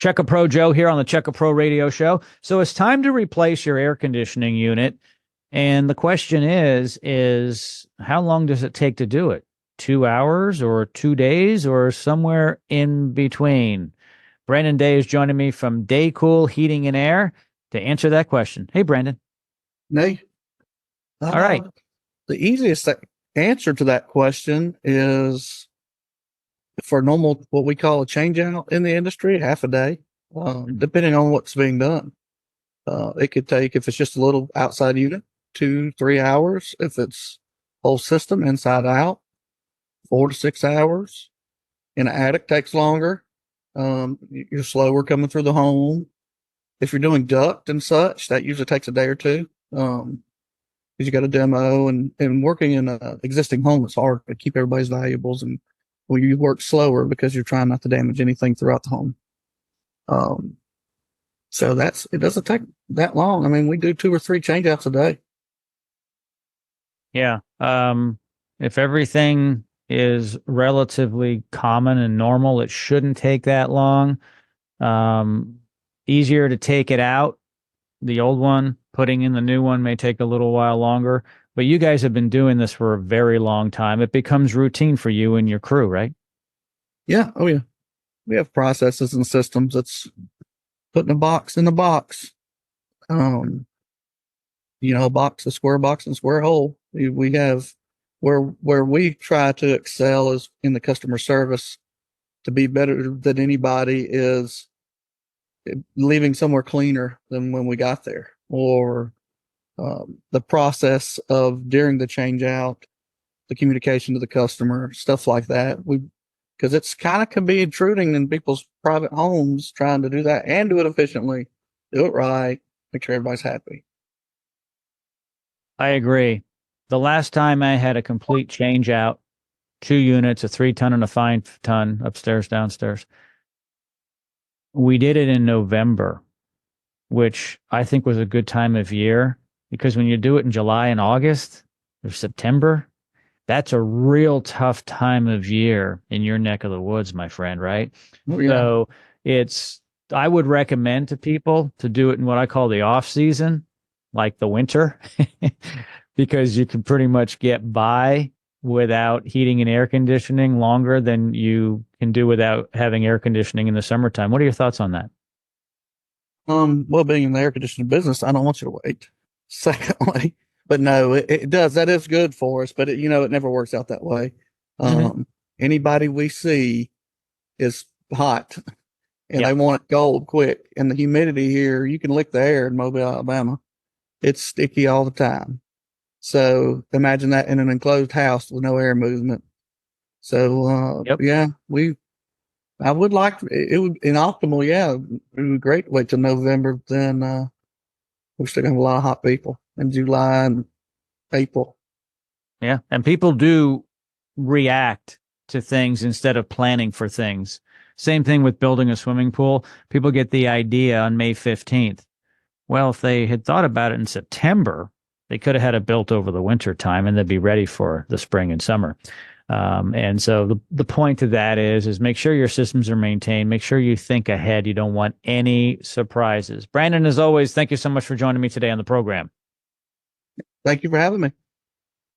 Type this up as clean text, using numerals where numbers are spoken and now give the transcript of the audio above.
Check a Pro Joe here on the Check a Pro radio show. So it's time to replace your air conditioning unit. And the question is how long does it take to do it? 2 hours or 2 days or somewhere in between? Brandon Day is joining me from Daycool Heating and Air to answer that question. Hey, Brandon. Nay. All right. The easiest answer to that question is for normal, what we call a change out in the industry, half a day, depending on what's being done. It could take, if it's just a little outside unit, 2-3 hours. If it's whole system inside out, 4 to 6 hours. In an attic takes longer. You're slower coming through the home. If you're doing duct and such, that usually takes a day or two. Because you got a demo and working in an existing home, it's hard to keep everybody's valuables, and you work slower because you're trying not to damage anything throughout the home. So it doesn't take that long. I mean, we do 2 or 3 change outs a day. Yeah. If everything is relatively common and normal, it shouldn't take that long. Easier to take it out. The old one, putting in the new one may take a little while longer, but you guys have been doing this for a very long time. It becomes routine for you and your crew, right? Yeah. Oh, yeah. We have processes and systems. It's putting a box in a box. A box, a square box, and square hole. We have where we try to excel is in the customer service. To be better than anybody is leaving somewhere cleaner than when we got there, or the process of during the change out, the communication to the customer, stuff like that. Because it's kind of can be intruding in people's private homes, trying to do that and do it efficiently, do it right, make sure everybody's happy. I agree. The last time I had a complete change out, 2 units, a 3-ton and a 5-ton, upstairs, downstairs. We did it in November, which I think was a good time of year, because when you do it in July and August or September, that's a real tough time of year in your neck of the woods, my friend, right? Oh, yeah. So I would recommend to people to do it in what I call the off season, like the winter, because you can pretty much get by without heating and air conditioning longer than you can do without having air conditioning in the summertime. What are your thoughts on that? Well, being in the air conditioning business, I don't want you to wait. Secondly, but no, it does. That is good for us, but it never works out that way. Anybody we see is hot and they want it cold quick. And the humidity here, you can lick the air in Mobile, Alabama. It's sticky all the time. So imagine that in an enclosed house with no air movement. So, I would like it would in optimal. Yeah, it would be great to wait till November. Then, we're still gonna have a lot of hot people in July and April. Yeah. And people do react to things instead of planning for things. Same thing with building a swimming pool. People get the idea on May 15th. Well, if they had thought about it in September, they could have had it built over the winter time and they'd be ready for the spring and summer. And so the point of that is make sure your systems are maintained. Make sure you think ahead. You don't want any surprises. Brandon, as always, thank you so much for joining me today on the program. Thank you for having me.